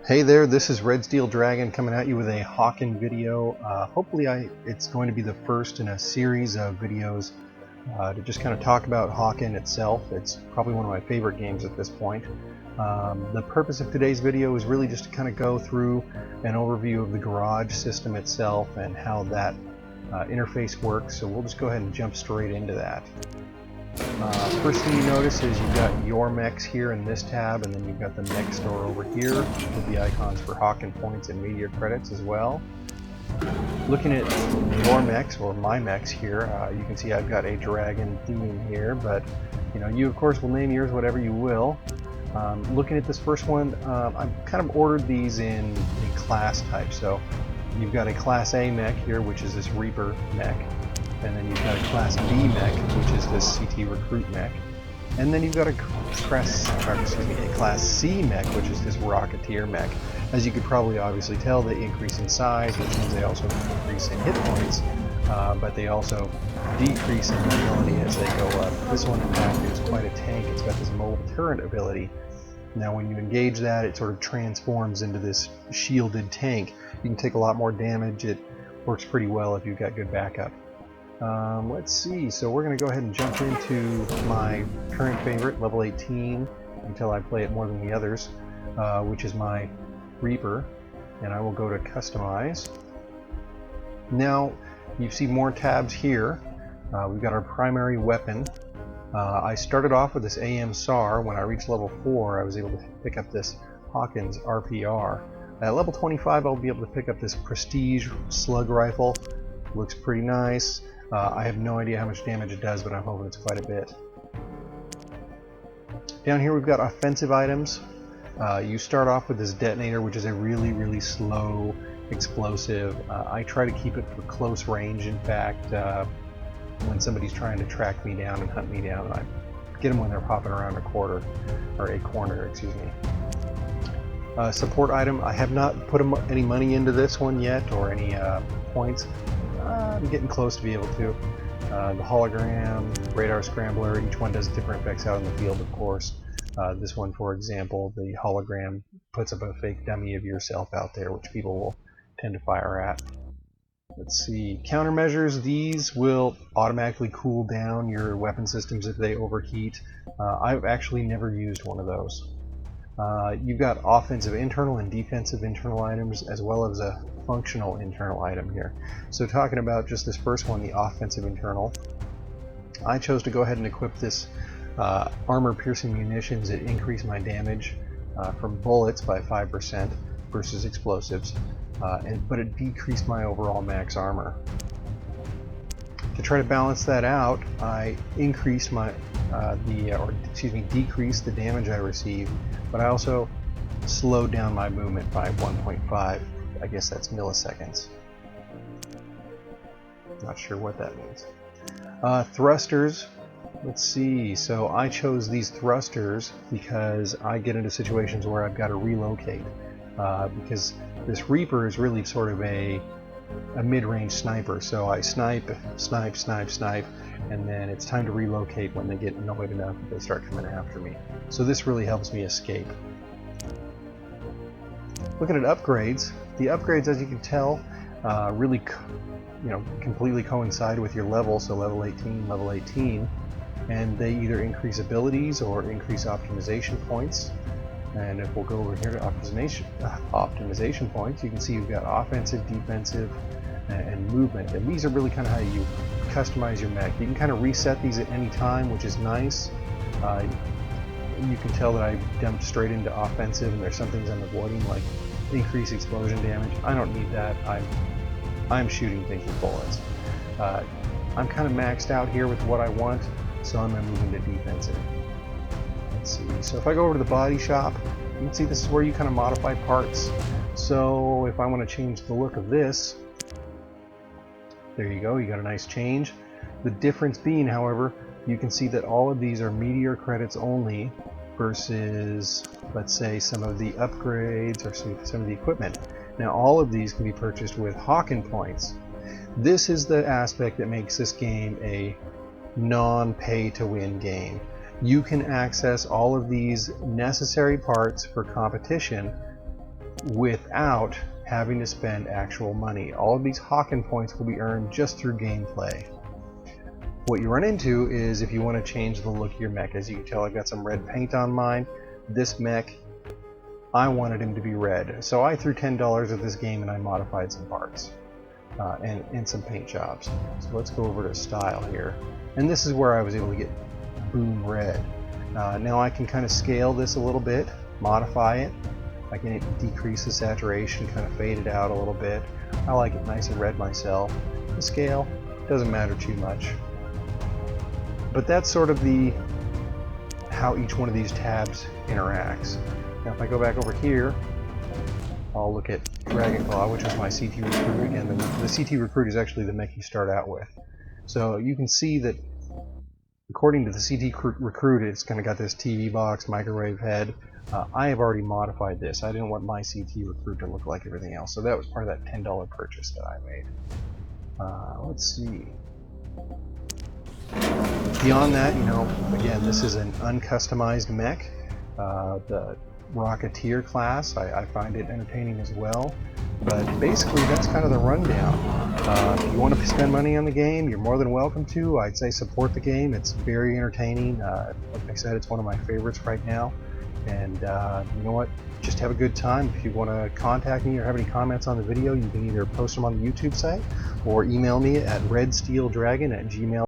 Hey there, this is Red Steel Dragon coming at you with a Hawken video. Hopefully it's going to be the first in a series of videos to just kind of talk about Hawken itself. It's probably one of my favorite games at this point. The purpose of today's video is really just to kind of go through an overview of the garage system itself and how that interface works, so we'll just go ahead and jump straight into that. First thing you notice is you've got your mechs here in this tab, and then you've got the mech store over here with the icons for Hawken points and media credits as well. Looking at your mechs, or my mechs here, you can see I've got a dragon theme here, but you of course will name yours whatever you will. Looking at this first one, I've kind of ordered these in class type. So you've got a Class A mech here, which is this Reaper mech. And then you've got a Class B mech, which is this CT Recruit mech. And then you've got a Class C mech, which is this Rocketeer mech. As you could probably obviously tell, they increase in size, which means they also increase in hit points, but they also decrease in mobility as they go up. This one, in fact, is quite a tank. It's got this mobile turret ability. Now when you engage that, it sort of transforms into this shielded tank. You can take a lot more damage. It works pretty well if you've got good backup. Let's see, so we're going to go ahead and jump into my current favorite, level 18, until I play it more than the others, which is my Reaper, and I will go to Customize. Now, you see more tabs here. We've got our primary weapon. I started off with this AM SAR. When I reached level 4, I was able to pick up this Hawken's RPR. At level 25, I'll be able to pick up this Prestige slug rifle. Looks pretty nice. I have no idea how much damage it does, but I'm hoping it's quite a bit. Down here we've got offensive items. You start off with this detonator, which is a really slow explosive. I try to keep it for close range. In fact, when somebody's trying to track me down and hunt me down, I get them when they're popping around a corner, excuse me. Support item. I have not put any money into this one yet, or any points. I'm getting close to be able to. The hologram, radar scrambler, each one does different effects out in the field, of course. This one, for example, the hologram puts up a fake dummy of yourself out there, which people will tend to fire at. Let's see, countermeasures. These will automatically cool down your weapon systems if they overheat. I've actually never used one of those. You've got offensive internal and defensive internal items, as well as a functional internal item here. So talking about just this first one, the offensive internal, I chose to go ahead and equip this armor piercing munitions. It increased my damage from bullets by 5% versus explosives, but it decreased my overall max armor. To try to balance that out, I increased my decreased the damage I receive, but I also slowed down my movement by 1.5. I guess that's milliseconds. Not sure what that means. Thrusters. Let's see. So I chose these thrusters because I get into situations where I've got to relocate. Because this Reaper is really sort of a mid-range sniper. So I snipe, and then it's time to relocate when they get annoyed enough that they start coming after me. So this really helps me escape. Looking at upgrades, the upgrades, as you can tell, really completely coincide with your level. So level 18, and they either increase abilities or increase optimization points. And if we'll go over here to optimization points, you can see you've got offensive, defensive, and movement. And these are really kind of how you customize your mech. You can kind of reset these at any time, which is nice. You can tell that I jumped straight into offensive, and there's some things I'm avoiding, like increased explosion damage. I don't need that. I'm shooting things with bullets. I'm kind of maxed out here with what I want, so I'm going to move into defensive. Let's see. So if I go over to the body shop, you can see this is where you kind of modify parts. So if I want to change the look of this, there you go. You got a nice change. The difference being, however, you can see that all of these are meteor credits only versus, let's say, some of the upgrades or some of the equipment. Now all of these can be purchased with Hawken points. This is the aspect that makes this game a non-pay-to-win game. You can access all of these necessary parts for competition without having to spend actual money. All of these Hawken points will be earned just through gameplay. What you run into is if you want to change the look of your mech. As you can tell, I've got some red paint on mine. This mech, I wanted him to be red, so I threw $10 at this game and I modified some parts and some paint jobs. So let's go over to style here, and this is where I was able to get boom red. Now I can kind of scale this a little bit, modify it. I can decrease the saturation, kind of fade it out a little bit. I like it nice and red myself. The scale doesn't matter too much. But that's sort of how each one of these tabs interacts. Now if I go back over here, I'll look at Dragonclaw, which is my CT Recruit. Again, the CT Recruit is actually the mech you start out with. So you can see that according to the CT Recruit, it's kind of got this TV box, microwave head. I have already modified this. I didn't want my CT Recruit to look like everything else, so that was part of that $10 purchase that I made. Let's see. Beyond that, again, this is an uncustomized mech. The Rocketeer class, I find it entertaining as well. But basically, that's kind of the rundown. If you want to spend money on the game, you're more than welcome to. I'd say support the game. It's very entertaining. Like I said, it's one of my favorites right now. And you know what? Just have a good time. If you want to contact me or have any comments on the video, you can either post them on the YouTube site or email me at redsteeldragon@gmail.com.